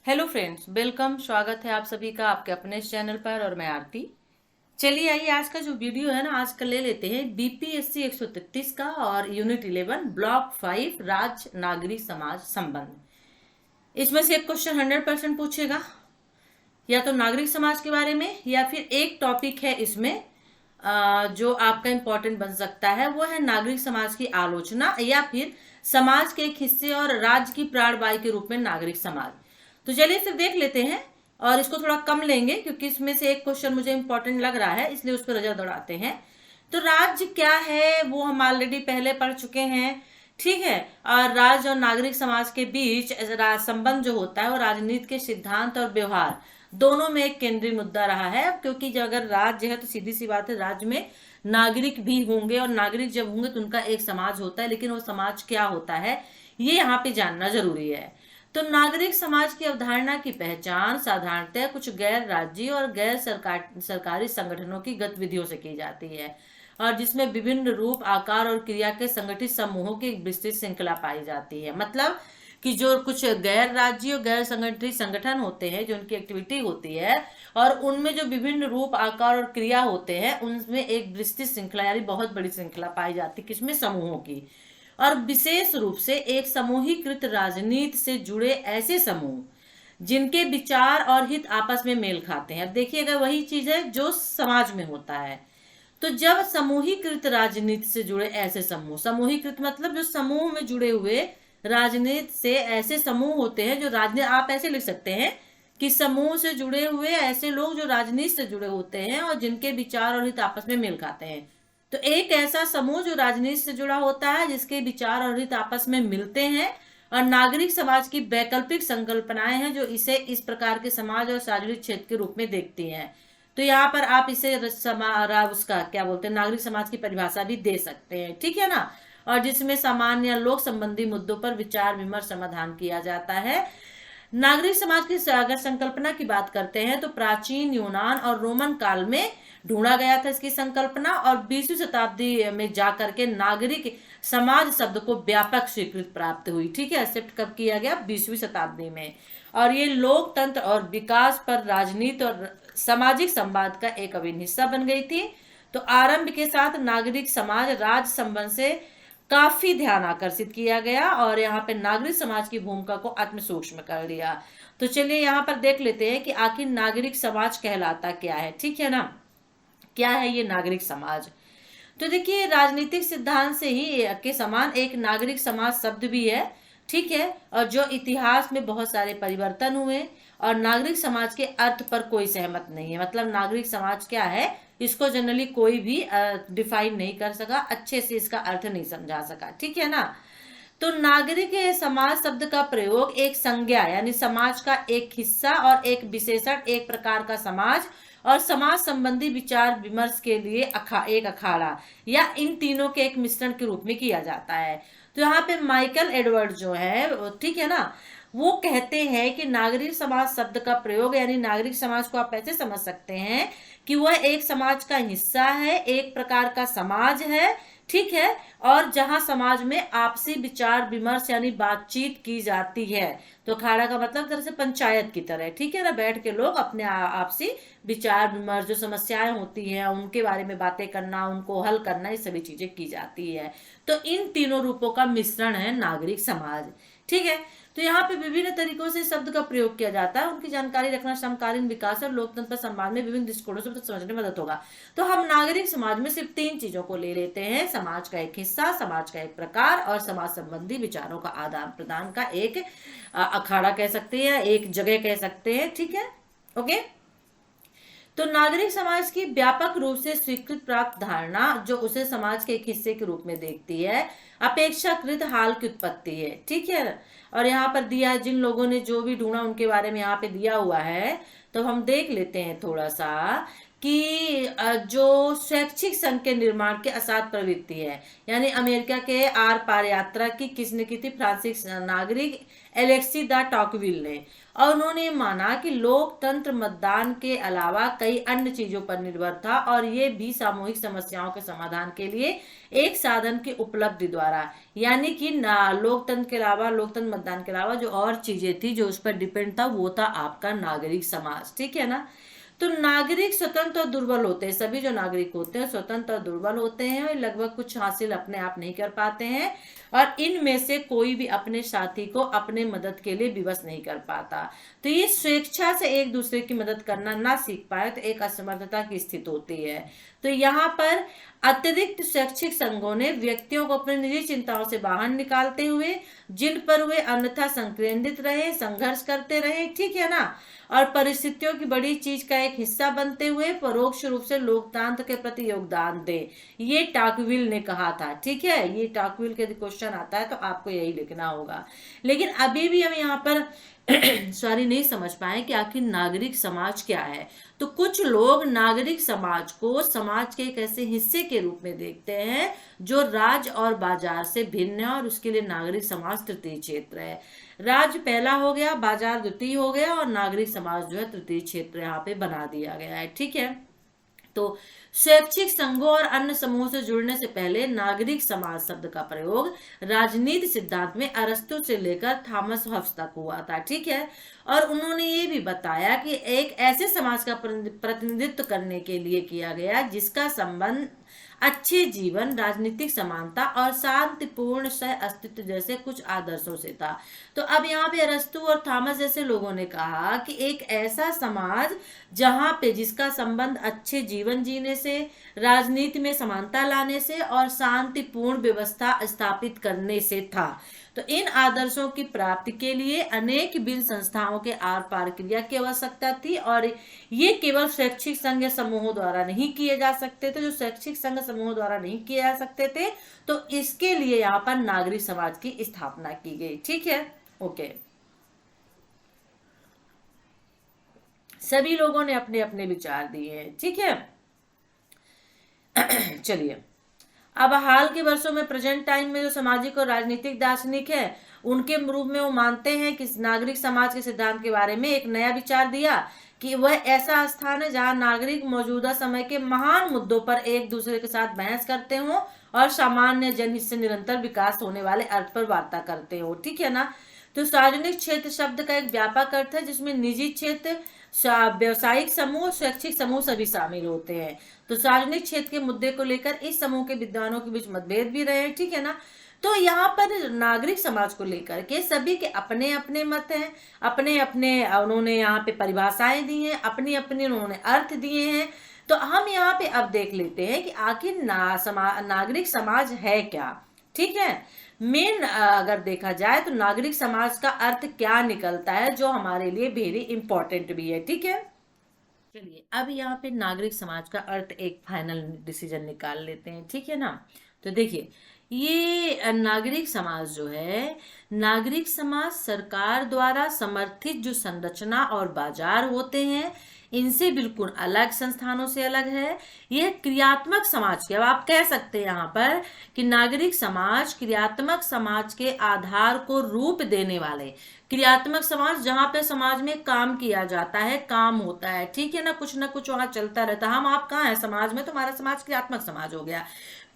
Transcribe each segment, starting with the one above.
Hello friends, welcome. स्वागत है आप सभी का आपके अपने चैनल पर और मैं आरती। चलिए आइए आज का जो वीडियो है ना, आज का ले लेते हैं बीपीएससी 133 का और यूनिट 11 ब्लॉक 5 राज्य नागरिक समाज संबंध। इसमें से एक क्वेश्चन 100% पूछेगा, या तो नागरिक समाज के बारे में या फिर एक टॉपिक है इसमें जो आपका इंपॉर्टेंट बन सकता है, वो है नागरिक समाज की आलोचना या फिर समाज के एक हिस्से और राज्य की प्राणवायु के रूप में नागरिक समाज। तो चलिए फिर देख लेते हैं, और इसको थोड़ा कम लेंगे क्योंकि इसमें से एक क्वेश्चन मुझे इंपॉर्टेंट लग रहा है, इसलिए उस पर नजर दौड़ाते हैं। तो राज्य क्या है वो हम ऑलरेडी पहले पढ़ चुके हैं, ठीक है। और राज्य और नागरिक समाज के बीच संबंध जो होता है वो राजनीति के सिद्धांत और व्यवहार दोनों में एक केंद्रीय मुद्दा रहा है। क्योंकि जब अगर राज्य है तो सीधी सी बात है, राज्य में नागरिक भी होंगे और नागरिक जब होंगे तो उनका एक समाज होता है, लेकिन वो समाज क्या होता है ये यहाँ पे जानना जरूरी है। तो नागरिक समाज की अवधारणा की पहचान साधारणतः कुछ गैर राज्यीय और गैर सरकारी संगठनों की गतिविधियों से की जाती है, और जिसमें विभिन्न रूप आकार और क्रिया के संगठित समूहों की एक विस्तृत श्रृंखला पाई जाती है। मतलब कि जो कुछ गैर राज्यीय और गैर संगठित संगठन होते हैं, जो उनकी एक्टिविटी होती है और उनमें जो विभिन्न रूप आकार और क्रिया होते हैं, उनमें एक विस्तृत श्रृंखला यानी बहुत बड़ी श्रृंखला पाई जाती है, किसमें? समूहों की। और विशेष रूप से एक समूहीकृत राजनीति से जुड़े ऐसे समूह जिनके विचार और हित आपस में मेल खाते हैं। अब देखिएगा, वही चीज है जो समाज में होता है। तो जब समूहीकृत राजनीति से जुड़े ऐसे समूह, समूहीकृत मतलब जो समूह में जुड़े हुए राजनीति से ऐसे समूह होते हैं, जो राजनीति आप ऐसे लिख सकते हैं कि समूह से जुड़े हुए ऐसे लोग जो राजनीति से जुड़े होते हैं और जिनके विचार और हित आपस में मेल खाते हैं। तो एक ऐसा समूह जो राजनीति से जुड़ा होता है, जिसके विचार और हित आपस में मिलते हैं। और नागरिक समाज की वैकल्पिक संकल्पनाएं हैं जो इसे इस प्रकार के समाज और सार्वजनिक क्षेत्र के रूप में देखती हैं। तो यहाँ पर आप इसे उसका क्या बोलते हैं, नागरिक समाज की परिभाषा भी दे सकते हैं, ठीक है ना। और जिसमें सामान्य लोक संबंधी मुद्दों पर विचार विमर्श समाधान किया जाता है। नागरिक समाज की अगर संकल्पना की बात करते हैं तो प्राचीन यूनान और रोमन काल में ढूंढा गया था इसकी संकल्पना, और 20वीं शताब्दी में जाकर के नागरिक समाज शब्द को व्यापक स्वीकृति प्राप्त हुई, ठीक है। एक्सेप्ट कब किया गया? 20वीं शताब्दी में। और ये लोकतंत्र और विकास पर राजनीति और सामाजिक संवाद का एक अभिन्न हिस्सा बन गई थी। तो आरंभ के साथ नागरिक समाज राज्य संबंध से काफी ध्यान आकर्षित किया गया और यहाँ पे नागरिक समाज की भूमिका को अति सूक्ष्म कर लिया। तो चलिए यहाँ पर देख लेते हैं कि आखिर नागरिक समाज कहलाता क्या है, ठीक है ना। क्या है ये नागरिक समाज? तो देखिए, राजनीतिक सिद्धांत से ही के समान एक नागरिक समाज शब्द भी है, ठीक है। और जो इतिहास में बहुत सारे परिवर्तन हुए और नागरिक समाज के अर्थ पर कोई सहमत नहीं है। मतलब नागरिक समाज क्या है इसको जनरली कोई भी डिफाइन नहीं कर सका, अच्छे से इसका अर्थ नहीं समझा सका, ठीक है ना। तो नागरिक समाज शब्द का प्रयोग एक संज्ञा यानी समाज का एक हिस्सा और एक विशेषण, एक प्रकार का समाज और समाज संबंधी विचार विमर्श के लिए एक अखाड़ा या इन तीनों के एक मिश्रण के रूप में किया जाता है। तो यहाँ पे माइकल एडवर्ड जो है, ठीक है ना, वो कहते हैं कि नागरिक समाज शब्द का प्रयोग यानी नागरिक समाज को आप ऐसे समझ सकते हैं कि वह एक समाज का हिस्सा है, एक प्रकार का समाज है, ठीक है। और जहां समाज में आपसी विचार विमर्श यानी बातचीत की जाती है। तो अखाड़ा का मतलब तरह से पंचायत की तरह, ठीक है ना, बैठ के लोग अपने आपसी विचार विमर्श, जो समस्याएं होती हैं उनके बारे में बातें करना, उनको हल करना, ये सभी चीजें की जाती है। तो इन तीनों रूपों का मिश्रण है नागरिक समाज, ठीक है। तो यहाँ पे विभिन्न तरीकों से शब्द का प्रयोग किया जाता है, उनकी जानकारी रखना समकालीन विकास और लोकतंत्र पर संवाद में विभिन्न दृष्टिकोणों से समझने में मदद होगा। तो हम नागरिक समाज में सिर्फ 3 चीजों को ले लेते हैं: समाज का एक हिस्सा, समाज का एक प्रकार और समाज संबंधी विचारों का आदान प्रदान का एक अखाड़ा कह सकते हैं, एक जगह कह सकते हैं, ठीक है, ओके। तो नागरिक समाज की व्यापक रूप से स्वीकृत प्राप्त धारणा जो उसे समाज के एक हिस्से के रूप में देखती है, अपेक्षाकृत हाल की उत्पत्ति है, ठीक है। और यहाँ पर दिया है, जिन लोगों ने जो भी ढूंढा उनके बारे में यहाँ पे दिया हुआ है। तो हम देख लेते हैं थोड़ा सा कि जो स्वैच्छिक संघ के निर्माण के असाध प्रवृत्ति है, यानी अमेरिका के आर पार यात्रा की किसने की थी? फ्रांसीसी नागरिक एलेक्सी द टॉकविल ने। और उन्होंने माना कि लोकतंत्र मतदान के अलावा कई अन्य चीजों पर निर्भर था और ये भी सामूहिक समस्याओं के समाधान के लिए एक साधन की उपलब्धि द्वारा, यानी कि लोकतंत्र के अलावा, लोकतंत्र मतदान के अलावा जो और चीजें थी जो उस पर डिपेंड था, वो था आपका नागरिक समाज। ठीक है ना। तो नागरिक स्वतंत्र और दुर्बल होते हैं। सभी जो नागरिक होते हैं स्वतंत्र और दुर्बल होते हैं और लगभग कुछ हासिल अपने आप नहीं कर पाते हैं और इनमें से कोई भी अपने साथी को अपने मदद के लिए विवश नहीं कर पाता। तो ये स्वेच्छा से एक दूसरे की मदद करना ना सीख पाए तो एक असमर्थता की स्थिति होती है। तो यहाँ पर अतिरिक्त शैक्षिक संघों ने व्यक्तियों को अपनी निजी चिंताओं से बाहर निकालते हुए, जिन पर वे अन्यथा संकेंद्रित रहे, संघर्ष करते रहे, ठीक है ना, और परिस्थितियों की बड़ी चीज का एक हिस्सा बनते हुए परोक्ष रूप से लोकतंत्र के प्रति योगदान दे, ये टॉकविल ने कहा था। ठीक है, ये टॉकविल के क्वेश्चन आता है तो आपको यही लिखना होगा। लेकिन अभी भी हम यहाँ पर सॉरी नहीं समझ पाए कि आखिर नागरिक समाज क्या है। तो कुछ लोग नागरिक समाज को समाज के एक ऐसे हिस्से के रूप में देखते हैं जो राज्य और बाजार से भिन्न है और उसके लिए नागरिक समाज तृतीय क्षेत्र है। राज्य पहला हो गया, बाजार द्वितीय हो गया और नागरिक समाज जो है तृतीय क्षेत्र यहाँ पे बना दिया गया है। ठीक है। तो स्वैच्छिक संघों और अन्य समूहों से जुड़ने से पहले नागरिक समाज शब्द का प्रयोग राजनीति सिद्धांत में अरस्तु से लेकर थॉमस हॉब्स तक हुआ था। ठीक है। और उन्होंने ये भी बताया कि एक ऐसे समाज का प्रतिनिधित्व करने के लिए किया गया जिसका संबंध अच्छे जीवन, राजनीतिक समानता और शांतिपूर्ण सह अस्तित्व जैसे कुछ आदर्शों से था। तो अब यहाँ पे अरस्तु और थॉमस जैसे लोगों ने कहा कि एक ऐसा समाज जहाँ पे जिसका संबंध अच्छे जीवन जीने से, राजनीति में समानता लाने से और शांतिपूर्ण व्यवस्था स्थापित करने से था। तो इन आदर्शों की प्राप्ति के लिए अनेक भिन्न संस्थाओं के आर पार क्रिया की आवश्यकता थी और ये केवल शैक्षिक संघ या समूहों द्वारा नहीं किए जा सकते थे। जो शैक्षिक संघ समूहों द्वारा नहीं किए जा सकते थे तो इसके लिए यहाँ पर नागरिक समाज की स्थापना की गई। ठीक है, ओके। सभी लोगों ने अपने अपने विचार दिए हैं। ठीक है, चलिए अब हाल के वर्षों में प्रेजेंट टाइम में जो सामाजिक और राजनीतिक दार्शनिक है उनके रूप में वो मानते हैं कि नागरिक समाज के सिद्धांत के बारे में एक नया विचार दिया कि वह ऐसा स्थान है जहां नागरिक मौजूदा समय के महान मुद्दों पर एक दूसरे के साथ बहस करते हों और सामान्य जन से निरंतर विकास होने वाले अर्थ पर वार्ता करते हो। ठीक है ना। तो सार्वजनिक क्षेत्र शब्द का एक व्यापक अर्थ है जिसमें निजी क्षेत्र, व्यवसायिक समूह, शैक्षिक समूह सभी शामिल होते हैं। तो सार्वजनिक क्षेत्र के मुद्दे को लेकर इस समूह के विद्वानों के बीच मतभेद भी रहे। ठीक है ना। तो यहाँ पर नागरिक समाज को लेकर के सभी के अपने अपने मत हैं, अपने अपने उन्होंने यहाँ पे परिभाषाएं दी हैं, अपनी अपनी उन्होंने अर्थ दिए हैं। तो हम यहाँ पे अब देख लेते हैं कि आखिर नागरिक समाज है क्या। ठीक है। मेन अगर देखा जाए तो नागरिक समाज का अर्थ क्या निकलता है जो हमारे लिए वेरी इंपॉर्टेंट भी है। ठीक है। चलिए अब यहाँ पे नागरिक समाज का अर्थ एक फाइनल डिसीजन निकाल लेते हैं। ठीक है ना। तो देखिए ये नागरिक समाज जो है, नागरिक समाज सरकार द्वारा समर्थित जो संरचना और बाजार होते हैं इनसे बिल्कुल अलग, संस्थानों से अलग है। यह क्रियात्मक समाज के, अब आप कह सकते हैं यहाँ पर कि नागरिक समाज क्रियात्मक समाज के आधार को रूप देने वाले, क्रियात्मक समाज जहाँ पे समाज में काम किया जाता है, काम होता है। ठीक है ना, कुछ ना कुछ वहां चलता रहता है। हम आप कहाँ हैं समाज में, तो हमारा समाज क्रियात्मक समाज हो गया।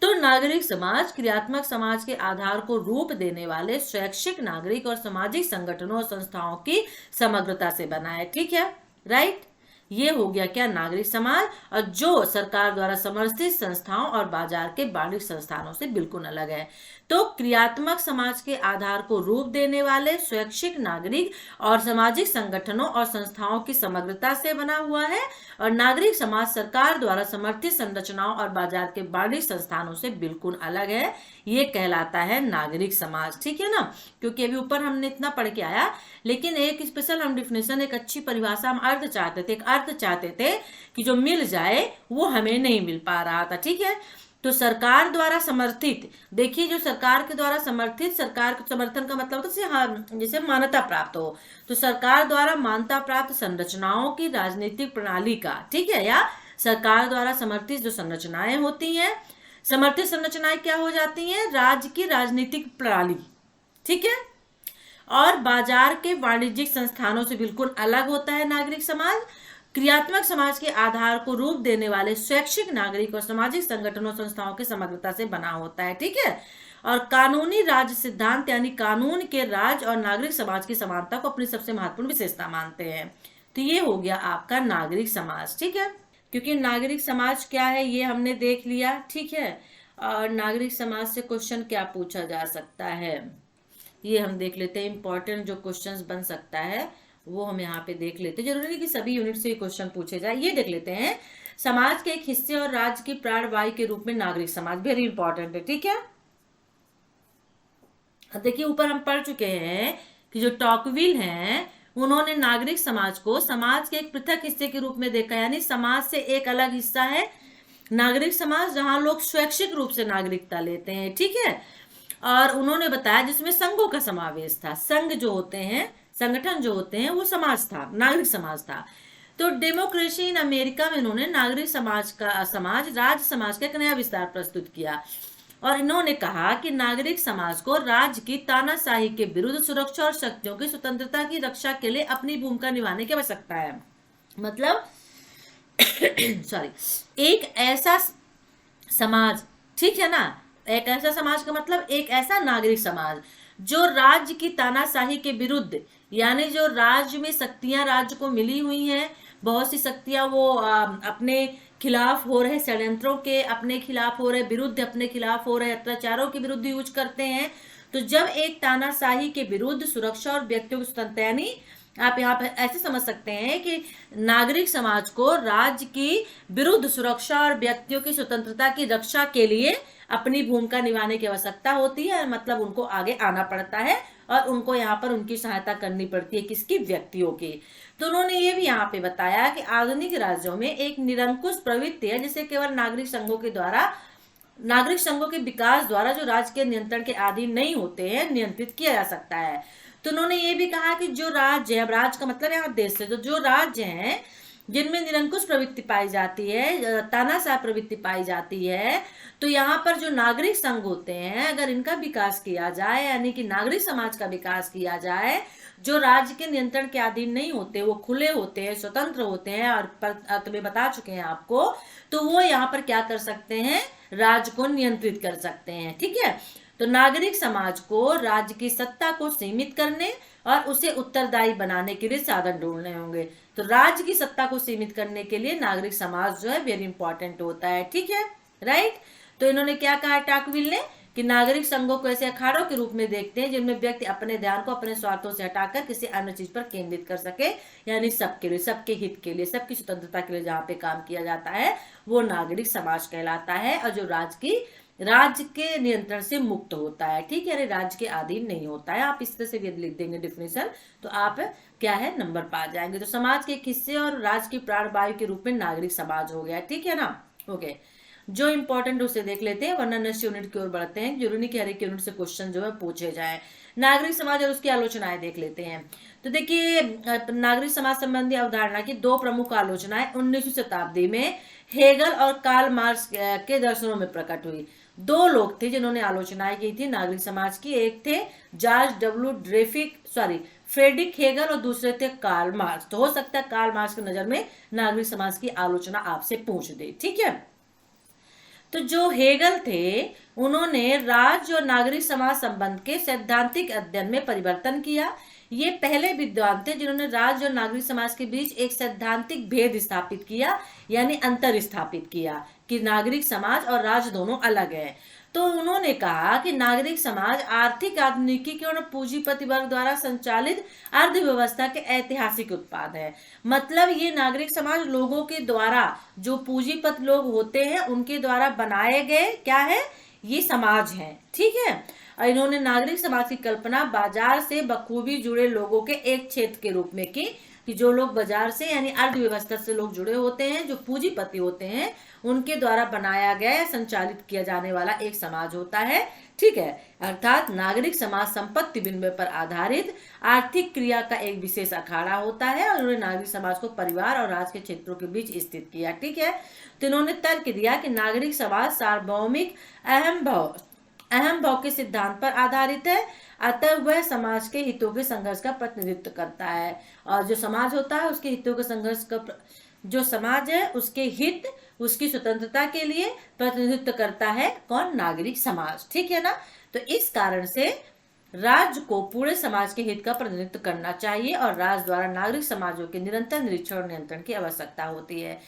तो नागरिक समाज क्रियात्मक समाज के आधार को रूप देने वाले स्वैच्छिक नागरिक और सामाजिक संगठनों और संस्थाओं की समग्रता से बना है। ठीक है, राइट। ये हो गया क्या, नागरिक समाज, और जो सरकार द्वारा समर्थित संस्थाओं और बाजार के वाणिज्यिक संस्थानों से बिल्कुल अलग है। तो क्रियात्मक समाज के आधार को रूप देने वाले स्वैच्छिक नागरिक और सामाजिक संगठनों और संस्थाओं की समग्रता से बना हुआ है और नागरिक समाज सरकार द्वारा समर्थित संरचनाओं और बाजार के वाणिज्यिक संस्थानों से बिल्कुल अलग है। ये कहलाता है नागरिक समाज। ठीक है ना, क्योंकि अभी ऊपर हमने इतना पढ़ के आया, लेकिन एक स्पेशल हम डिफिनेशन, एक अच्छी परिभाषा हम अर्थ चाहते थे, एक अर्थ चाहते थे कि जो मिल जाए वो हमें नहीं मिल पा रहा था। ठीक है। तो सरकार द्वारा समर्थित, देखिए जो सरकार के द्वारा समर्थित, सरकार के समर्थन का मतलब होता है जैसे मान्यता प्राप्त हो, तो सरकार द्वारा मान्यता प्राप्त संरचनाओं की राजनीतिक प्रणाली का, ठीक है, या सरकार द्वारा समर्थित जो संरचनाएं होती हैं, समर्थित संरचनाएं क्या हो जाती हैं? राज्य की राजनीतिक प्रणाली, ठीक है। और बाजार के वाणिज्यिक संस्थानों से बिल्कुल अलग होता है नागरिक समाज। क्रियात्मक समाज के आधार को रूप देने वाले स्वैच्छिक नागरिक और सामाजिक संगठनों संस्थाओं की समग्रता से बना होता है, ठीक है। और कानूनी राज्य सिद्धांत यानी कानून के राज्य और नागरिक समाज की समानता को अपनी सबसे महत्वपूर्ण विशेषता मानते हैं। तो ये हो गया आपका नागरिक समाज, ठीक है। क्योंकि नागरिक समाज क्या है ये हमने देख लिया, ठीक है। और नागरिक समाज से क्वेश्चन क्या पूछा जा सकता है ये हम देख लेते हैं। इंपॉर्टेंट जो क्वेश्चंस बन सकता है वो हम यहाँ पे देख लेते हैं। जरूरी नहीं कि सभी यूनिट से क्वेश्चन पूछे जाए। ये देख लेते हैं, समाज के एक हिस्से और राज्य की प्राणवायु के रूप में नागरिक समाज, वेरी इंपॉर्टेंट है, ठीक है। देखिए ऊपर हम पढ़ चुके हैं कि जो टॉकविल हैं उन्होंने नागरिक समाज को समाज के एक पृथक हिस्से के रूप में देखा, यानी समाज से एक अलग हिस्सा है नागरिक समाज जहां लोग स्वैच्छिक रूप से नागरिकता लेते हैं, ठीक है। और उन्होंने बताया जिसमें संघों का समावेश था, संघ जो होते हैं, संगठन जो होते हैं वो समाज था, नागरिक समाज था। तो डेमोक्रेसी इन अमेरिका में इन्होंने नागरिक समाज राज्य समाज का एक नया विस्तार प्रस्तुत किया और इन्होंने कहा कि नागरिक समाज को राज्य की तानाशाही के विरुद्ध सुरक्षा और शक्तियों की स्वतंत्रता की रक्षा के लिए अपनी भूमिका निभाने की आवश्यकता है। मतलब सॉरी, एक ऐसा समाज, ठीक है ना, एक ऐसा समाज का मतलब एक ऐसा नागरिक समाज जो राज्य की तानाशाही के विरुद्ध, यानी जो राज्य में शक्तियां राज्य को मिली हुई हैं, बहुत सी शक्तियां वो अपने खिलाफ हो रहे षड्यंत्रों के अपने खिलाफ हो रहे विरुद्ध, अपने खिलाफ हो रहे अत्याचारों के विरुद्ध यूज करते हैं। तो जब एक तानाशाही के विरुद्ध सुरक्षा और व्यक्तियों की स्वतंत्रता, यानी आप यहाँ पे ऐसे समझ सकते हैं कि नागरिक समाज को राज्य की विरुद्ध सुरक्षा और व्यक्तियों की स्वतंत्रता की रक्षा के लिए अपनी भूमिका निभाने की आवश्यकता होती है। मतलब उनको आगे आना पड़ता है और उनको यहाँ पर उनकी सहायता करनी पड़ती है, किसकी? व्यक्तियों की। तो उन्होंने ये भी यहाँ पे बताया कि आधुनिक राज्यों में एक निरंकुश प्रवृत्ति है जिसे केवल नागरिक संघों के विकास द्वारा जो राज्य के नियंत्रण के अधीन नहीं होते हैं नियंत्रित किया जा सकता है। तो उन्होंने ये भी कहा कि जो राज्य है, अब राज्य का मतलब यहाँ देश से, तो जो राज्य हैं जिनमें निरंकुश प्रवृत्ति पाई जाती है, तानाशाह प्रवृत्ति पाई जाती है, तो यहाँ पर जो नागरिक संघ होते हैं अगर इनका विकास किया जाए, यानी कि नागरिक समाज का विकास किया जाए, जो राज्य के नियंत्रण के अधीन नहीं होते, वो खुले होते हैं, स्वतंत्र होते हैं और अर्थ में बता चुके हैं आपको, तो वो यहाँ पर क्या कर सकते हैं? राज्य को नियंत्रित कर सकते हैं, ठीक है। तो नागरिक समाज को राज्य की सत्ता को सीमित करने और उसे उत्तरदायी बनाने के लिए साधन ढूंढने होंगे। तो राज्य की सत्ता को सीमित करने के लिए नागरिक समाज जो है वेरी इंपॉर्टेंट होता है, ठीक है, राइट। तो इन्होंने क्या कहा टॉकविल ने कि नागरिक संघों को ऐसे अखाड़ों के रूप में देखते हैं जिनमें व्यक्ति अपने ध्यान को अपने स्वार्थों से हटाकर किसी अन्य चीज पर केंद्रित कर सके, यानी सबके लिए, सबके हित के लिए, सबकी स्वतंत्रता के लिए जहाँ पे काम किया जाता है वो नागरिक समाज कहलाता है। और जो राज्य के नियंत्रण से मुक्त होता है, ठीक है, राज्य के अधीन नहीं होता है। आप इस तरह से भी लिख देंगे डिफिनेशन तो आप क्या है नंबर पा जाएंगे। तो समाज के एक हिस्से और राज्य की प्राणवायु के रूप में नागरिक समाज हो गया, ठीक है ना। ओके, जो इंपॉर्टेंट उसे देख लेते हैं वरना नेक्स्ट यूनिट की ओर बढ़ते हैं। जरूरी नहीं कि हर एक यूनिट से क्वेश्चन जो है पूछे जाए। नागरिक समाज और उसकी आलोचनाएं देख लेते हैं। तो देखिए नागरिक समाज संबंधी अवधारणा की दो प्रमुख आलोचनाएं 19वीं शताब्दी में हेगल और कार्ल मार्क्स के दर्शनों में प्रकट हुई। दो लोग थे जिन्होंने आलोचनाएं की थी नागरिक समाज की। एक थे फ्रेडरिक हेगल और दूसरे थे कार्ल मार्क्स। तो हो सकता है कार्ल मार्क्स की नजर में नागरिक समाज की आलोचना आपसे पूछ दे, ठीक है। तो जो हेगल थे उन्होंने राज्य और नागरिक समाज संबंध के सैद्धांतिक अध्ययन में परिवर्तन किया। ये पहले विद्वान थे जिन्होंने राज्य और नागरिक समाज के बीच एक सैद्धांतिक भेद स्थापित किया, यानी अंतर स्थापित किया कि नागरिक समाज और राज्य दोनों अलग है। तो उन्होंने कहा कि नागरिक समाज आर्थिक आधुनिकीकरण और पूंजीपति वर्ग द्वारा संचालित अर्थव्यवस्था के ऐतिहासिक उत्पाद है। मतलब ये नागरिक समाज लोगों के द्वारा, जो पूंजीपति लोग होते हैं उनके द्वारा बनाए गए क्या है, ये समाज है, ठीक है। और इन्होंने नागरिक समाज की कल्पना बाजार से बखूबी जुड़े लोगों के एक क्षेत्र के रूप में की, कि जो लोग बाजार से यानी अर्थव्यवस्था से लोग जुड़े होते हैं, जो पूंजीपति होते हैं, उनके द्वारा बनाया गया या संचालित किया जाने वाला एक समाज होता है। ठीक है, अर्थात नागरिक समाज संपत्ति विनिमय पर आधारित आर्थिक क्रिया का एक विशेष अखाड़ा होता है और उन्होंने नागरिक समाज को परिवार और राज्य के क्षेत्रों के बीच स्थित किया। ठीक है, तो इन्होंने तर्क दिया कि नागरिक समाज सार्वभौमिक अहम भाव के सिद्धांत पर आधारित है, अतः वह समाज के हितों के संघर्ष का प्रतिनिधित्व करता है। और जो समाज होता है उसके हितों के संघर्ष का जो समाज है उसके हित, उसकी स्वतंत्रता के लिए प्रतिनिधित्व करता है कौन? नागरिक समाज। ठीक है ना। तो इस कारण से राज्य को पूरे समाज के हित का प्रतिनिधित्व करना चाहिए और राज्य द्वारा नागरिक समाजों के निरंतर निरीक्षण और नियंत्रण की आवश्यकता होती है।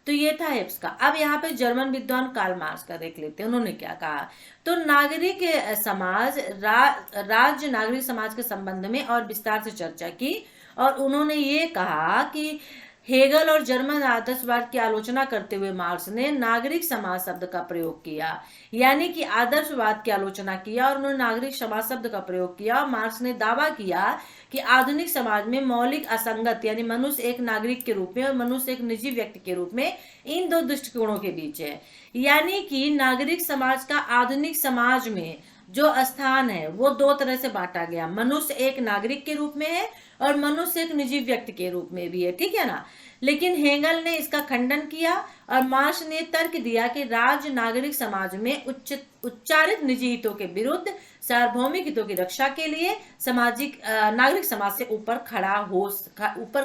तो ये था हेब्स का। अब यहाँ पे जर्मन विद्वान कार्ल मार्क्स का देख लेते हैं, उन्होंने क्या कहा। तो नागरिक समाज राज्य नागरिक समाज के संबंध में और विस्तार से चर्चा की और उन्होंने ये कहा कि हेगल और जर्मन आदर्शवाद की आलोचना करते हुए मार्क्स ने नागरिक समाज शब्द का प्रयोग किया, यानी कि आदर्शवाद की आलोचना किया और उन्होंने नागरिक समाज शब्द का प्रयोग किया। और मार्क्स ने दावा किया कि आधुनिक समाज में मौलिक असंगत यानी मनुष्य एक नागरिक के रूप में और मनुष्य एक निजी व्यक्ति के रूप में इन दो दृष्टिकोणों के बीच है। यानी कि नागरिक समाज का आधुनिक समाज में जो स्थान है वो दो तरह से बांटा गया, मनुष्य एक नागरिक के रूप में है और मनुष्य एक निजी व्यक्ति के रूप में भी है। ठीक है ना। लेकिन हेगल ने इसका खंडन किया और मार्क्स ने तर्क दिया कि राज्य नागरिक समाज में उच्चारित निजी हितों के विरुद्ध सार्वभौमिक हितों की रक्षा के लिए सामाजिक नागरिक समाज से ऊपर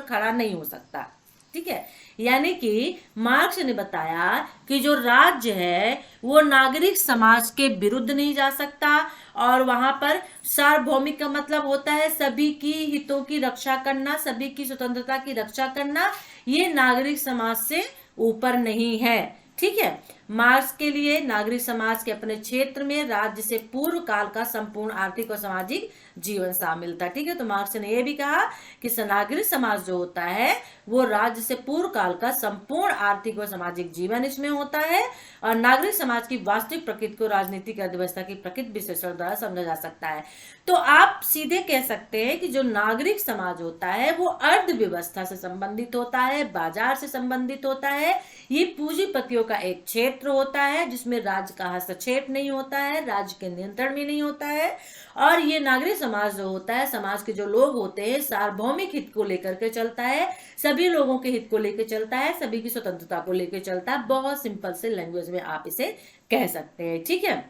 खड़ा नहीं हो सकता। ठीक है, यानी कि मार्क्स ने बताया कि जो राज्य है वो नागरिक समाज के विरुद्ध नहीं जा सकता और वहां पर सार्वभौमिक का मतलब होता है सभी की हितों की रक्षा करना, सभी की स्वतंत्रता की रक्षा करना, ये नागरिक समाज से ऊपर नहीं है। ठीक है, मार्क्स के लिए नागरिक समाज के अपने क्षेत्र में राज्य से पूर्व काल का संपूर्ण आर्थिक और सामाजिक जीवन शामिल था। ठीक है, तो मार्क्स ने यह भी कहा कि नागरिक समाज जो होता है वो राज्य से पूर्व काल का संपूर्ण आर्थिक और सामाजिक जीवन इसमें होता है और नागरिक समाज की वास्तविक प्रकृति को राजनीतिक अर्थव्यवस्था की प्रकृति विश्लेषण द्वारा समझा जा सकता है। तो आप सीधे कह सकते हैं कि जो नागरिक समाज होता है वो अर्थव्यवस्था से संबंधित होता है, बाजार से संबंधित होता है, ये पूंजीपतियों का एक क्षेत्र होता है जिसमें राज्य का हस्तक्षेप नहीं होता है, राज्य के नियंत्रण में नहीं होता है। और ये नागरिक समाज जो होता है, समाज के जो लोग होते हैं, सार्वभौमिक हित को लेकर के चलता है, सभी लोगों के हित को लेकर चलता है, सभी की स्वतंत्रता को लेकर चलता है। बहुत सिंपल से लैंग्वेज में आप इसे कह सकते हैं। ठीक है,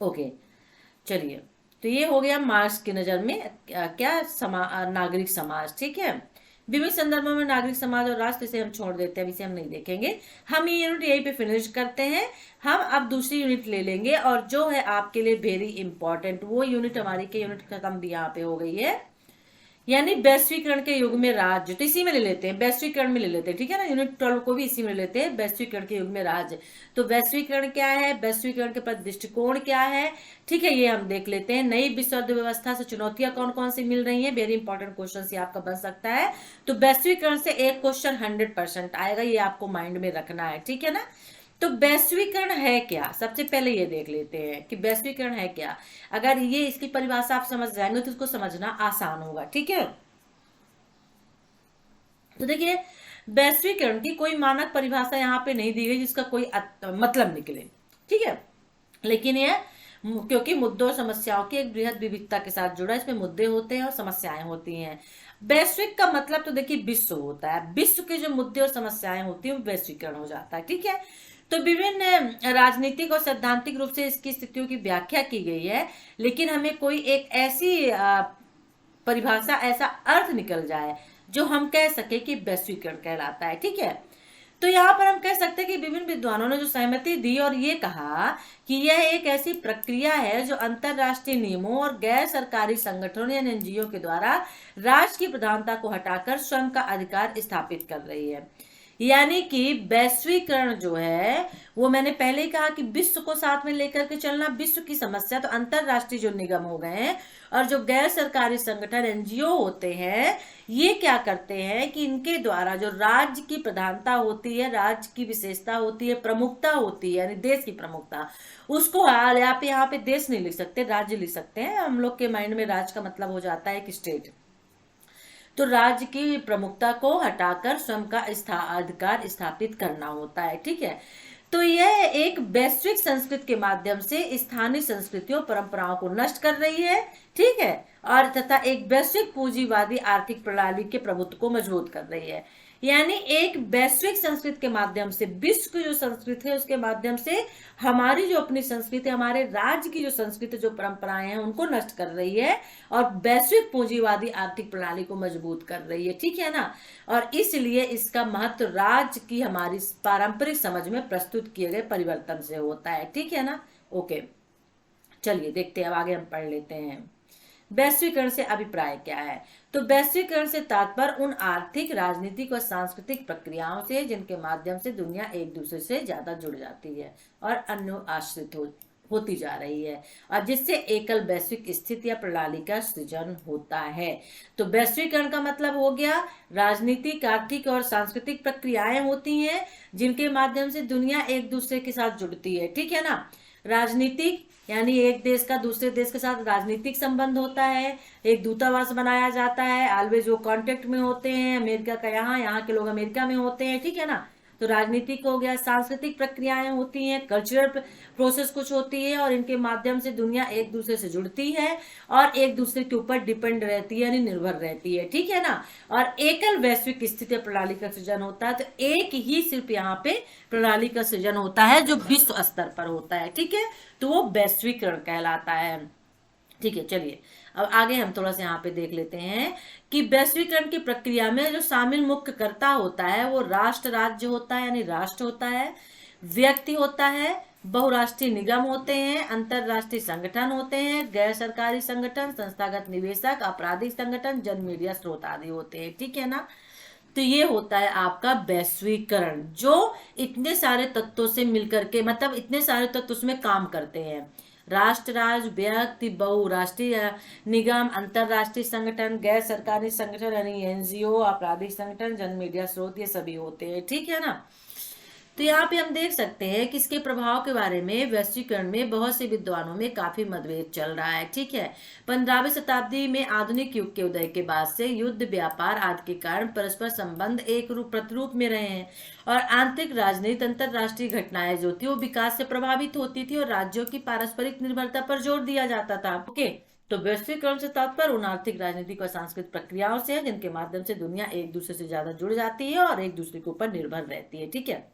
ओके, चलिए, तो ये हो गया मार्क्स की नजर में क्या नागरिक समाज। ठीक है, विभिन्न संदर्भों में नागरिक समाज और राष्ट्र से हम छोड़ देते हैं, इसे हम नहीं देखेंगे। हम ये यूनिट यहीं पे फिनिश करते हैं। हम अब दूसरी यूनिट ले लेंगे और जो है आपके लिए वेरी इंपॉर्टेंट वो यूनिट हमारी के यूनिट खत्म भी यहाँ पे हो गई है, यानी वैश्वीकरण के युग में राज्य। तो इसी में ले लेते हैं, वैश्वीकरण में ले लेते हैं। ठीक है ना, यूनिट 12 को भी इसी में ले लेते हैं, वैश्वीकरण के युग में राज्य। तो वैश्वीकरण क्या है, वैश्वीकरण के प्रति दृष्टिकोण क्या है, ठीक है, ये हम देख लेते हैं। नई विश्व अर्थव्यवस्था से चुनौतियां कौन कौन सी मिल रही हैं, वेरी इंपॉर्टेंट क्वेश्चन ये आपका बन सकता है। तो वैश्वीकरण से एक क्वेश्चन 100% आएगा, ये आपको माइंड में रखना है। ठीक है ना। तो वैश्वीकरण है क्या, सबसे पहले ये देख लेते हैं कि वैश्वीकरण है क्या। अगर ये इसकी परिभाषा आप समझ जाएंगे तो इसको समझना आसान होगा। ठीक है, तो देखिए वैश्वीकरण की कोई मानक परिभाषा यहाँ पे नहीं दी गई जिसका कोई मतलब निकले। ठीक है, लेकिन यह क्योंकि मुद्दों और समस्याओं की एक बृहद विविधता के साथ जुड़ा, इसमें मुद्दे होते हैं और समस्याएं होती हैं। वैश्विक का मतलब तो देखिए विश्व होता है, विश्व के जो मुद्दे और समस्याएं होती हैं वो वैश्वीकरण हो जाता है। ठीक है, तो विभिन्न राजनीतिक और सैद्धांतिक रूप से इसकी स्थितियों की व्याख्या की गई है, लेकिन हमें कोई एक ऐसी परिभाषा, ऐसा अर्थ निकल जाए जो हम कह सके कि वैश्वीकरण कहलाता है। ठीक है, तो यहाँ पर हम कह सकते हैं कि विभिन्न विद्वानों ने जो सहमति दी और ये कहा कि यह एक ऐसी प्रक्रिया है जो अंतरराष्ट्रीय नियमों और गैर सरकारी संगठनों या एनजीओ के द्वारा राष्ट्र की प्रधानता को हटाकर स्वयं का अधिकार स्थापित कर रही है। यानी कि वैश्वीकरण जो है वो मैंने पहले ही कहा कि विश्व को साथ में लेकर के चलना, विश्व की समस्या। तो अंतरराष्ट्रीय जो निगम हो गए हैं और जो गैर सरकारी संगठन एनजीओ होते हैं, ये क्या करते हैं कि इनके द्वारा जो राज्य की प्रधानता होती है, राज्य की विशेषता होती है, प्रमुखता होती है, यानी देश की प्रमुखता, उसको आप यहाँ पे देश नहीं लिख सकते, राज्य लिख सकते हैं। हम लोग के माइंड में राज्य का मतलब हो जाता है एक स्टेट। तो राज्य की प्रमुखता को हटाकर स्वयं का अधिकार स्थापित करना होता है। ठीक है, तो यह एक वैश्विक संस्कृति के माध्यम से स्थानीय संस्कृतियों परंपराओं को नष्ट कर रही है। ठीक है, और तथा एक वैश्विक पूंजीवादी आर्थिक प्रणाली के प्रभुत्व को मजबूत कर रही है। यानी एक वैश्विक संस्कृति के माध्यम से, विश्व की जो संस्कृति है उसके माध्यम से हमारी जो अपनी संस्कृति, हमारे राज्य की जो संस्कृति, जो परंपराएं हैं उनको नष्ट कर रही है और वैश्विक पूंजीवादी आर्थिक प्रणाली को मजबूत कर रही है। ठीक है ना, और इसलिए इसका महत्व राज्य की हमारी पारंपरिक समझ में प्रस्तुत किए गए परिवर्तन से होता है। ठीक है ना, ओके, चलिए देखते हैं, अब आगे हम पढ़ लेते हैं। वैश्वीकरण से अभिप्राय क्या है? तो वैश्वीकरण से तात्पर्य उन आर्थिक, राजनीतिक और सांस्कृतिक प्रक्रियाओं से जिनके माध्यम से दुनिया एक दूसरे से ज्यादा जुड़ जाती है और अन्य आश्रित होती जा रही है, और जिससे एकल वैश्विक स्थिति या प्रणाली का सृजन होता है। तो वैश्वीकरण का मतलब हो गया राजनीतिक, आर्थिक और सांस्कृतिक प्रक्रियाएं होती हैं जिनके माध्यम से दुनिया एक दूसरे के साथ जुड़ती है। ठीक है ना, राजनीतिक यानी एक देश का दूसरे देश के साथ राजनीतिक संबंध होता है, एक दूतावास बनाया जाता है, ऑलवेज वो कांटेक्ट में होते हैं, अमेरिका का यहाँ, यहाँ के लोग अमेरिका में होते हैं। ठीक है ना, तो राजनीतिक हो गया। सांस्कृतिक प्रक्रियाएं होती हैं, कल्चरल प्रोसेस कुछ होती है, और इनके माध्यम से दुनिया एक दूसरे से जुड़ती है और एक दूसरे के ऊपर डिपेंड रहती है, यानी निर्भर रहती है। ठीक है ना, और एकल वैश्विक स्थिति प्रणाली का सृजन होता है। तो एक ही सिर्फ यहाँ पे प्रणाली का सृजन होता है जो विश्व स्तर पर होता है। ठीक है, तो वो वैश्वीकरण कहलाता है। ठीक है, चलिए अब आगे हम थोड़ा सा यहाँ पे देख लेते हैं कि वैश्वीकरण की प्रक्रिया में जो शामिल मुख्य कर्ता होता है वो राष्ट्र राज्य होता है, यानी राष्ट्र होता है, व्यक्ति होता है, बहुराष्ट्रीय निगम होते हैं, अंतरराष्ट्रीय संगठन होते हैं, गैर सरकारी संगठन, संस्थागत निवेशक, आपराधिक संगठन, जन मीडिया स्रोत आदि होते हैं। ठीक है ना, तो ये होता है आपका वैश्वीकरण, जो इतने सारे तत्वों से मिलकर के, मतलब इतने सारे तत्व उसमें काम करते हैं। राष्ट्र, राज्य, व्यक्ति, बहुराष्ट्रीय निगम, अंतरराष्ट्रीय संगठन, गैर सरकारी संगठन यानी एनजीओ, आपराधिक संगठन, जन मीडिया स्रोत, ये सभी होते हैं। ठीक है ना, तो यहाँ पे हम देख सकते हैं कि इसके प्रभाव के बारे में वैश्वीकरण में बहुत से विद्वानों में काफी मतभेद चल रहा है। ठीक है, 15वीं शताब्दी में आधुनिक युग के उदय के बाद से युद्ध, व्यापार आदि के कारण परस्पर संबंध एक रूप प्रतिरूप में रहे हैं और आंतरिक राजनीति, अंतरराष्ट्रीय घटनाएं जो थी वो विकास से प्रभावित होती थी और राज्यों की पारस्परिक निर्भरता पर जोर दिया जाता था। ओके, तो वैश्वीकरण से तात्पर्य उन आर्थिक, राजनीतिक और सांस्कृतिक प्रक्रियाओं से है जिनके माध्यम से दुनिया एक दूसरे से ज्यादा जुड़ जाती है और एक दूसरे के ऊपर निर्भर रहती है। ठीक है,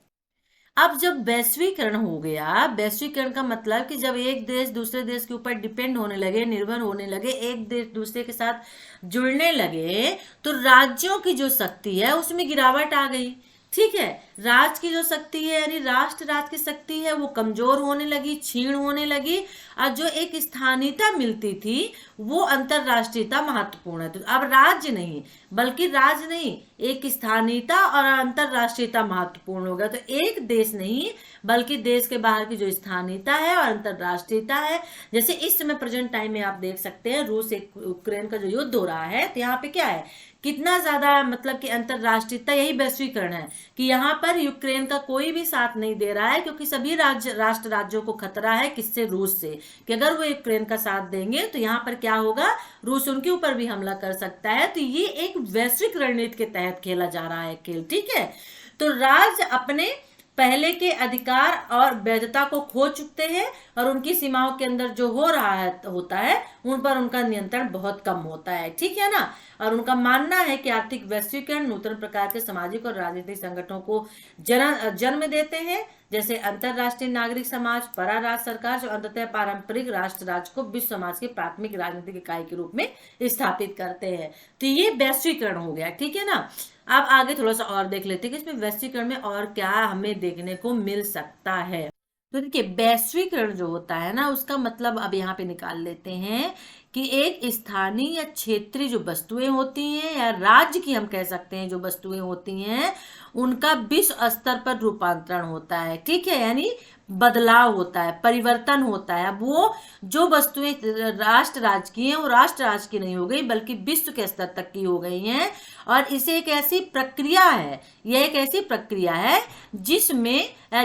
अब जब वैश्वीकरण हो गया, वैश्वीकरण का मतलब कि जब एक देश दूसरे देश के ऊपर डिपेंड होने लगे, निर्भर होने लगे, एक देश दूसरे के साथ जुड़ने लगे, तो राज्यों की जो शक्ति है उसमें गिरावट आ गई। ठीक है, राज्य की जो शक्ति है यानी राष्ट्र राज्य की शक्ति है वो कमजोर होने लगी, क्षीण होने लगी, और जो एक स्थानीयता मिलती थी वो अंतरराष्ट्रीयता महत्वपूर्ण है। तो अब राज्य नहीं, बल्कि राज्य नहीं, एक स्थानीयता और अंतरराष्ट्रीयता महत्वपूर्ण हो गया। तो एक देश नहीं बल्कि देश के बाहर की जो स्थानीयता है और अंतरराष्ट्रीयता है। जैसे इस समय प्रेजेंट टाइम में आप देख सकते हैं रूस यूक्रेन का जो युद्ध हो रहा है, तो यहाँ पे क्या है, कितना ज्यादा मतलब कि अंतरराष्ट्रीयता, यही वैश्वीकरण है कि यहाँ पर यूक्रेन का कोई भी साथ नहीं दे रहा है, क्योंकि सभी राष्ट्र राज्यों को खतरा है किससे, रूस से, कि अगर वो यूक्रेन का साथ देंगे तो यहाँ पर क्या होगा, रूस उनके ऊपर भी हमला कर सकता है। तो ये एक वैश्विक रणनीति के तहत खेला जा रहा है खेल। ठीक है, तो राज्य अपने पहले के अधिकार और वैधता को खो चुके हैं और उनकी सीमाओं के अंदर जो हो रहा है होता है उन पर उनका नियंत्रण बहुत कम होता है। ठीक है ना, और उनका मानना है कि आर्थिक वैश्वीकरण नूतन प्रकार के सामाजिक और राजनीतिक संगठनों को जन्म देते हैं, जैसे अंतरराष्ट्रीय नागरिक समाज, परा राज्य सरकार, जो अंततः पारंपरिक राष्ट्र राज्य को विश्व समाज की प्राथमिक राजनीतिक इकाई के रूप में स्थापित करते हैं। तो ये वैश्वीकरण हो गया। ठीक है ना, अब आगे थोड़ा सा और देख लेते हैं कि इसमें वैश्वीकरण में और क्या हमें देखने को मिल सकता है। तो देखिए, वैश्वीकरण जो होता है ना, उसका मतलब अब यहाँ पे निकाल लेते हैं कि एक स्थानीय या क्षेत्रीय जो वस्तुएं होती हैं या राज्य की हम कह सकते हैं जो वस्तुएं होती हैं, उनका विश्व स्तर पर रूपांतरण होता है। ठीक है, यानी बदलाव होता है, परिवर्तन होता है। अब वो जो वस्तुएं राष्ट्र राज्य की हैं वो राष्ट्र राज्य की नहीं हो गई बल्कि विश्व के स्तर तक की हो गई हैं। और इसे एक ऐसी प्रक्रिया है, यह एक ऐसी प्रक्रिया है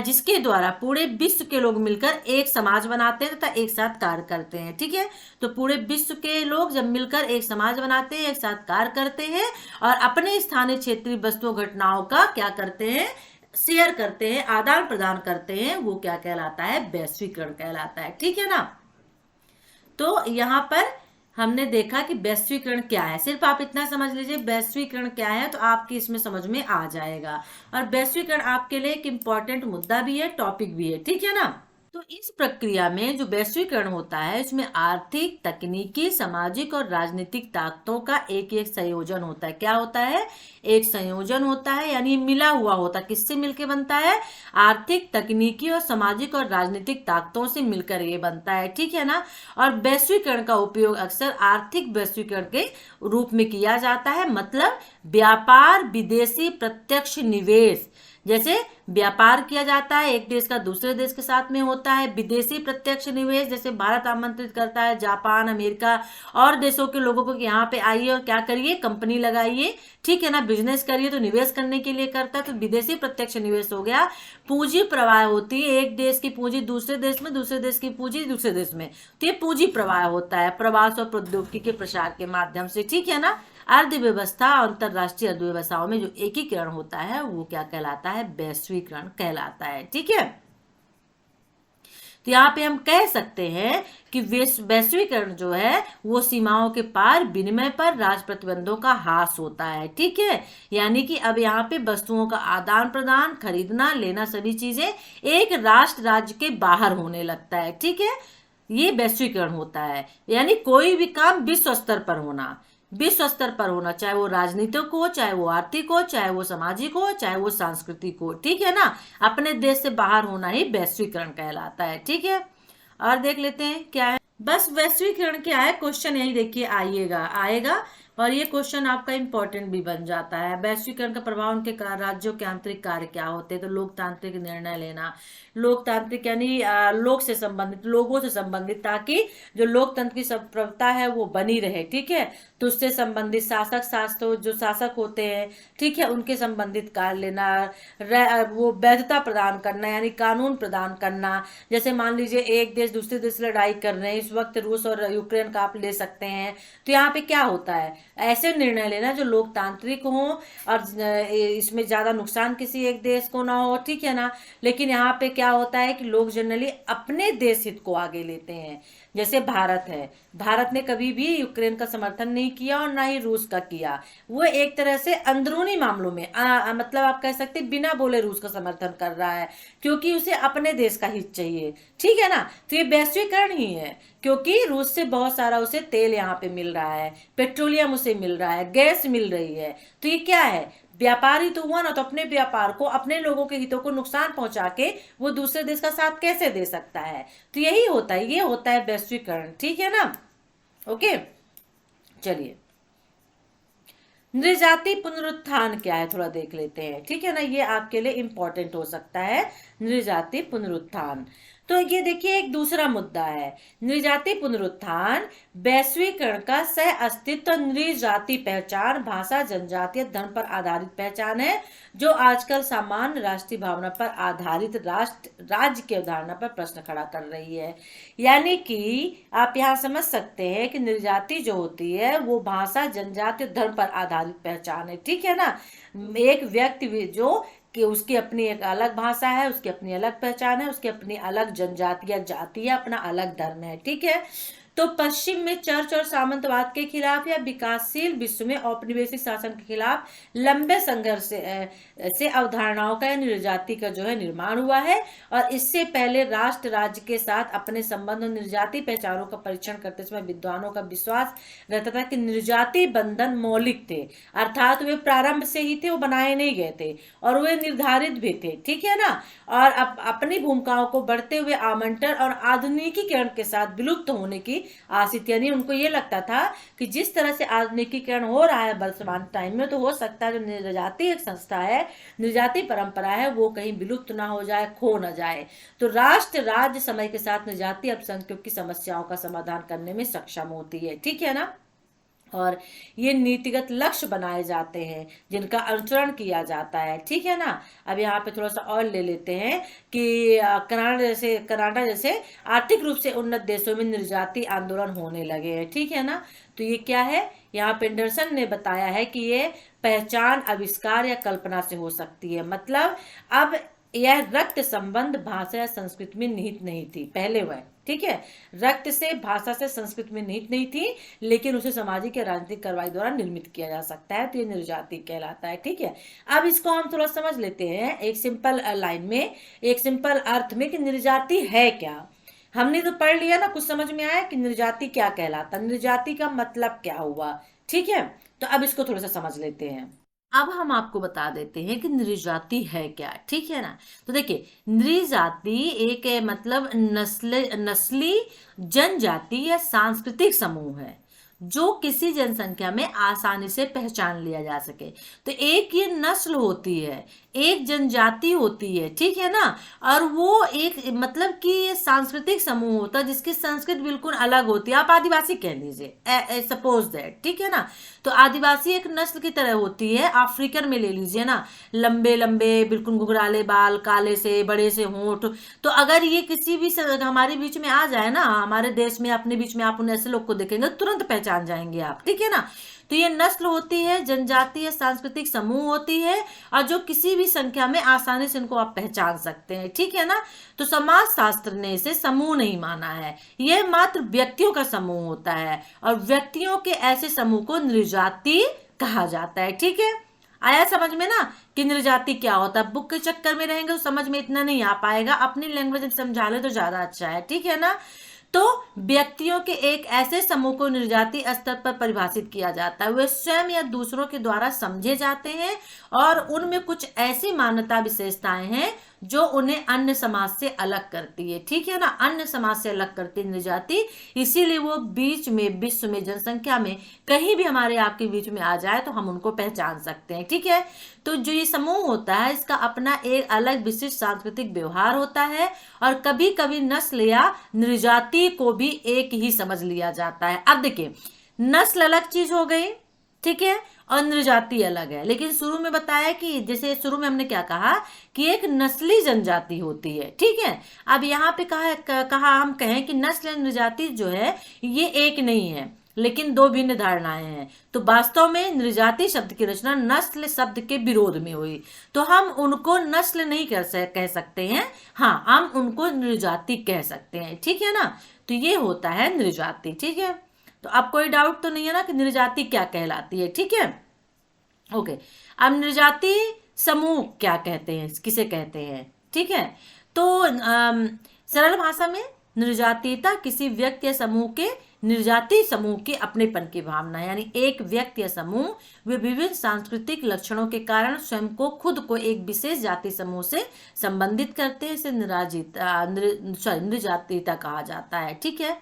जिसके द्वारा पूरे विश्व के लोग मिलकर एक समाज बनाते हैं तथा एक साथ कार्य करते हैं। ठीक है, तो पूरे विश्व के लोग जब मिलकर एक समाज बनाते हैं, एक साथ कार्य करते हैं और अपने स्थानीय क्षेत्रीय वस्तुओं घटनाओं का क्या करते हैं, शेयर करते हैं, आदान प्रदान करते हैं, वो क्या कहलाता है, वैश्वीकरण कहलाता है। ठीक है ना। तो यहाँ पर हमने देखा कि वैश्वीकरण क्या है, सिर्फ आप इतना समझ लीजिए वैश्वीकरण क्या है तो आपकी इसमें समझ में आ जाएगा। और वैश्वीकरण आपके लिए एक इम्पॉर्टेंट मुद्दा भी है, टॉपिक भी है। ठीक है ना। तो इस प्रक्रिया में जो वैश्वीकरण होता है इसमें आर्थिक, तकनीकी, सामाजिक और राजनीतिक ताकतों का एक एक संयोजन होता है। क्या होता है, एक संयोजन होता है, यानी मिला हुआ होता है। किससे मिलकर बनता है, आर्थिक, तकनीकी और सामाजिक और राजनीतिक ताकतों से मिलकर ये बनता है। ठीक है ना। और वैश्वीकरण का उपयोग अक्सर आर्थिक वैश्वीकरण के रूप में किया जाता है, मतलब व्यापार, विदेशी प्रत्यक्ष निवेश, जैसे व्यापार किया जाता है एक देश का दूसरे देश के साथ में होता है। विदेशी प्रत्यक्ष निवेश, जैसे भारत आमंत्रित करता है जापान, अमेरिका और देशों के लोगों को कि यहाँ पे आइए और क्या करिए, कंपनी लगाइए। ठीक है ना, बिजनेस करिए, तो निवेश करने के लिए करता है, तो विदेशी प्रत्यक्ष निवेश हो गया। पूंजी प्रवाह होती है, एक देश की पूंजी दूसरे देश में, दूसरे देश की पूंजी दूसरे देश में, तो ये पूंजी प्रवाह होता है प्रवास और प्रौद्योगिकी के प्रसार के माध्यम से। ठीक है ना। अर्थव्यवस्था और अंतरराष्ट्रीय अर्थव्यवस्थाओं में जो एकीकरण होता है वो क्या कहलाता है, वैश्वीकरण कहलाता है। ठीक है। तो यहाँ पे हम कह सकते हैं कि वैश्वीकरण जो है वो सीमाओं के पार विनिमय पर राज प्रतिबंधों का ह्रास होता है। ठीक है, यानी कि अब यहाँ पे वस्तुओं का आदान प्रदान, खरीदना, लेना, सभी चीजें एक राष्ट्र राज्य के बाहर होने लगता है। ठीक है, ये वैश्वीकरण होता है, यानी कोई भी काम विश्व स्तर पर होना, विश्व स्तर पर होना, चाहे वो राजनीतिक हो, चाहे वो आर्थिक हो, चाहे वो सामाजिक हो, चाहे वो सांस्कृतिक हो। ठीक है ना, अपने देश से बाहर होना ही वैश्वीकरण कहलाता है। ठीक है, और देख लेते हैं क्या है। बस वैश्वीकरण क्या है, क्वेश्चन यही देखिए आएगा और ये क्वेश्चन आपका इंपॉर्टेंट भी बन जाता है। वैश्वीकरण का प्रभाव उनके राज्यों के आंतरिक कार्य क्या होते हैं, तो लोकतांत्रिक निर्णय लेना, लोकतांत्रिक यानी लोक से संबंधित, लोगों से संबंधित, ताकि जो लोकतंत्र की प्रभुता है वो बनी रहे। ठीक है, तो उससे संबंधित शासक शास्त्र जो शासक होते हैं, ठीक है, उनके संबंधित कार्य लेना, वो वैधता प्रदान करना यानी कानून प्रदान करना। जैसे मान लीजिए एक देश दूसरे देश से लड़ाई कर रहे हैं, इस वक्त रूस और यूक्रेन का आप ले सकते हैं, तो यहाँ पे क्या होता है, ऐसे निर्णय लेना जो लोकतांत्रिक हो और इसमें ज्यादा नुकसान किसी एक देश को ना हो। ठीक है ना। लेकिन यहाँ पे क्या होता है कि लोग जनरली अपने देश हित को आगे लेते हैं। जैसे भारत है, भारत ने कभी भी यूक्रेन का समर्थन नहीं किया और ना ही रूस का किया। वो एक तरह से अंदरूनी मामलों में मतलब आप कह सकते हैं बिना बोले रूस का समर्थन कर रहा है, क्योंकि उसे अपने देश का हित चाहिए। ठीक है ना। तो ये वैश्वीकरण ही है, क्योंकि रूस से बहुत सारा उसे तेल यहाँ पे मिल रहा है, पेट्रोलियम उसे मिल रहा है, गैस मिल रही है, तो ये क्या है, व्यापारी तो हुआ ना, तो अपने व्यापार को, अपने लोगों के हितों को नुकसान पहुंचा के वो दूसरे देश का साथ कैसे दे सकता है। तो यही होता है, ये होता है वैश्वीकरण। ठीक है ना। ओके, चलिए नृजाति पुनरुत्थान क्या है थोड़ा देख लेते हैं। ठीक है ना, ये आपके लिए इंपॉर्टेंट हो सकता है, नृजाति पुनरुत्थान। तो ये देखिए एक दूसरा मुद्दा है, नृजाति पुनरुत्थान वैश्वीकरण का सह अस्तित्व नृजाति पहचान, भाषा, जनजातीय, धर्म पर आधारित पहचान है, जो आजकल सामान्य राष्ट्रीय भावना पर आधारित राष्ट्र राज्य की अवधारणा पर प्रश्न खड़ा कर रही है। यानी कि आप यहाँ समझ सकते हैं कि नृजाति जो होती है वो भाषा, जनजाति, धर्म पर आधारित पहचान है। ठीक है ना, एक व्यक्ति जो कि उसकी अपनी एक अलग भाषा है, उसकी अपनी अलग पहचान है, उसकी अपनी अलग जनजाति या जाति है, अपना अलग धर्म है। ठीक है, तो पश्चिम में चर्च और सामंतवाद के खिलाफ या विकासशील विश्व में औपनिवेशिक शासन के खिलाफ लंबे संघर्ष से अवधारणाओं का नृजाति का जो है निर्माण हुआ है। और इससे पहले राष्ट्र राज्य के साथ अपने संबंध और नृजाति पहचानों का परीक्षण करते समय विद्वानों का विश्वास रहता था कि नृजाति बंधन मौलिक थे, अर्थात वे प्रारंभ से ही थे, वो बनाए नहीं गए थे और वे निर्धारित भी थे। ठीक है ना। और अपनी भूमिकाओं को बढ़ते हुए आवंटन और आधुनिकीकरण के साथ विलुप्त होने की आशित, यानी उनको ये लगता था कि जिस तरह से आधुनिकीकरण हो रहा है वर्तमान टाइम में, तो हो सकता है जो नृजाति एक संस्था है, नृजाति परंपरा है, वो कहीं विलुप्त ना हो जाए, खो ना जाए। तो राष्ट्र राज्य समय के साथ नृजाति अल्पसंख्यकों की समस्याओं का समाधान करने में सक्षम होती है, ठीक है ना। और ये नीतिगत लक्ष्य बनाए जाते हैं जिनका अनुसरण किया जाता है, ठीक है ना। अब यहाँ पे थोड़ा सा और ले लेते हैं कि कनाडा जैसे आर्थिक रूप से उन्नत देशों में नृजाति आंदोलन होने लगे हैं, ठीक है ना। तो ये क्या है, यहाँ पे एंडरसन ने बताया है कि ये पहचान, आविष्कार या कल्पना से हो सकती है। मतलब अब यह रक्त संबंध भाषा या संस्कृति में निहित नहीं थी पहले, वह ठीक है, रक्त से, भाषा से, संस्कृति में निहित नहीं थी, लेकिन उसे सामाजिक या राजनीतिक कार्रवाई द्वारा निर्मित किया जा सकता है, तो ये नृजाति कहलाता है, ठीक है। अब इसको हम थोड़ा समझ लेते हैं एक सिंपल लाइन में, एक सिंपल अर्थ में कि नृजाति है क्या। हमने तो पढ़ लिया ना, कुछ समझ में आया कि नृजाति क्या कहलाता, नृजाति का मतलब क्या हुआ, ठीक है। तो अब इसको थोड़ा सा समझ लेते हैं। अब हम आपको बता देते हैं कि नृजाति है क्या, ठीक है ना। तो देखिए, नृजाति एक मतलब नस्ली जनजाति या सांस्कृतिक समूह है जो किसी जनसंख्या में आसानी से पहचान लिया जा सके। तो एक ये नस्ल होती है, एक जनजाति होती है, ठीक है ना। और वो एक मतलब कि ये सांस्कृतिक समूह होता है जिसकी संस्कृति बिल्कुल अलग होती है। आप आदिवासी कह लीजिए, सपोज दैट, ठीक है ना। तो आदिवासी एक नस्ल की तरह होती है। अफ्रीकन में ले लीजिए ना, लंबे लंबे बिल्कुल घुघराले बाल, काले से बड़े से होंठ। तो अगर ये किसी भी हमारे बीच में आ जाए ना, हमारे देश में, अपने बीच में, आप उन ऐसे लोग को देखेंगे तुरंत पहचान जाएंगे आप, ठीक है ना। तो ये नस्ल होती है, जनजाति या सांस्कृतिक समूह होती है, और जो किसी भी संख्या में आसानी से इनको आप पहचान सकते हैं, ठीक है ना। तो समाज शास्त्र ने इसे समूह नहीं माना है, यह मात्र व्यक्तियों का समूह होता है, और व्यक्तियों के ऐसे समूह को नृजाति कहा जाता है, ठीक है। आया समझ में ना कि नृजाति क्या होता है। बुक के चक्कर में रहेंगे तो समझ में इतना नहीं आ पाएगा, अपनी लैंग्वेज में समझा ले तो ज्यादा अच्छा है, ठीक है ना। तो व्यक्तियों के एक ऐसे समूह को नृजाति स्तर पर परिभाषित किया जाता है, वे स्वयं या दूसरों के द्वारा समझे जाते हैं और उनमें कुछ ऐसी मान्यता विशेषताएं हैं जो उन्हें अन्य समाज से अलग करती है, ठीक है ना। अन्य समाज से अलग करती है नृजाति, इसीलिए वो बीच में, विश्व में, जनसंख्या में कहीं भी हमारे आपके बीच में आ जाए तो हम उनको पहचान सकते हैं, ठीक है। तो जो ये समूह होता है इसका अपना एक अलग विशिष्ट सांस्कृतिक व्यवहार होता है, और कभी कभी नस्ल या नृजाति को भी एक ही समझ लिया जाता है। अब देखिए, नस्ल अलग चीज हो गई, ठीक है, और नृजाति अलग है। लेकिन शुरू में बताया कि जैसे शुरू में हमने क्या कहा कि एक नस्ली जनजाति होती है, ठीक है। अब यहाँ पे कहा हम कहें कि नस्ल नृजाति जो है ये एक नहीं है, लेकिन दो भिन्न धारणाएं हैं। तो वास्तव में नृजाति शब्द की रचना नस्ल शब्द के विरोध में हुई, तो हम उनको नस्ल नहीं कह सकते हैं, हाँ, हम उनको नृजाति कह सकते हैं, ठीक है ना। तो ये होता है नृजाति, ठीक है। तो अब कोई डाउट तो नहीं है ना कि नृजाति क्या कहलाती है, ठीक है। ओके, अब नृजाति समूह क्या कहते हैं, किसे कहते हैं, ठीक है। तो सरल भाषा में नृजातीयता किसी व्यक्ति या समूह के, नृजाति समूह के अपनेपन की भावना है, यानी एक व्यक्ति या समूह वे विभिन्न सांस्कृतिक लक्षणों के कारण स्वयं को, खुद को एक विशेष जाति समूह से संबंधित करते हैं, इसे नृजातीयता कहा जाता है, ठीक है।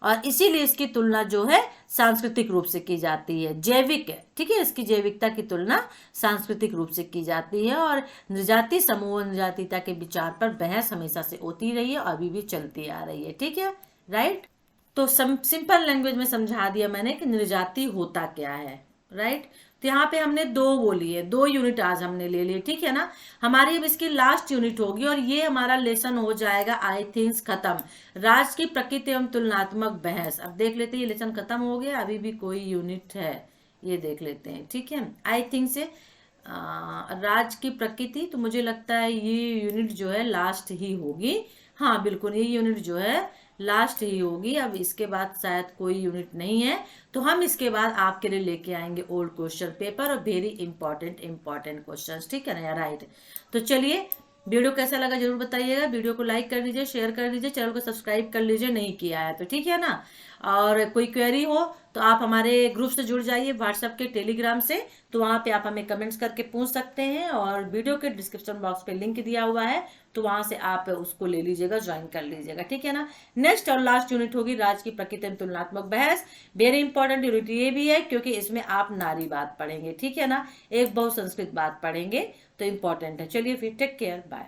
और इसीलिए इसकी तुलना जो है सांस्कृतिक रूप से की जाती है, जैविक है, ठीक है। इसकी जैविकता की तुलना सांस्कृतिक रूप से की जाती है, और नृजाति समूह नृजातीयता के विचार पर बहस हमेशा से होती रही है और अभी भी चलती आ रही है, ठीक है, राइट। तो सिंपल लैंग्वेज में समझा दिया मैंने कि नृजाति होता क्या है, राइट। तो यहाँ पे हमने दो बोली है, 2 यूनिट आज हमने ले लिए, ठीक है ना। हमारी अब इसकी लास्ट यूनिट होगी और ये हमारा लेसन हो जाएगा आई थिंक्स खत्म, राज की प्रकृति एवं तुलनात्मक बहस। अब देख लेते हैं, ये लेसन खत्म हो गया, अभी भी कोई यूनिट है, ये देख लेते हैं, ठीक है। आई थिंक से राज की प्रकृति, तो मुझे लगता है ये यूनिट जो है लास्ट ही होगी, हाँ बिल्कुल, ये यूनिट जो है लास्ट ही होगी। अब इसके बाद शायद कोई यूनिट नहीं है, तो हम इसके बाद आपके लिए लेके आएंगे ओल्ड क्वेश्चन पेपर और वेरी इंपॉर्टेंट क्वेश्चंस, ठीक है ना, राइट। तो चलिए, वीडियो कैसा लगा जरूर बताइएगा, वीडियो को लाइक कर दीजिए, शेयर कर दीजिए, चैनल को सब्सक्राइब कर लीजिए नहीं किया है तो, ठीक है ना। और कोई क्वेरी हो तो आप हमारे ग्रुप से जुड़ जाइए व्हाट्सएप के, टेलीग्राम से। तो वहां पे आप हमें कमेंट्स करके पूछ सकते हैं, और वीडियो के डिस्क्रिप्शन बॉक्स पे लिंक दिया हुआ है, तो वहां से आप उसको ले लीजिएगा, ज्वाइन कर लीजिएगा, ठीक है ना। नेक्स्ट और लास्ट यूनिट होगी राज की प्रकृति में तुलनात्मक बहस। वेरी इंपॉर्टेंट यूनिट ये भी है, क्योंकि इसमें आप नारीवाद पढ़ेंगे, ठीक है ना, एक बहु संस्कृत बात पढ़ेंगे, तो इंपॉर्टेंट है। चलिए फिर, टेक केयर, बाय।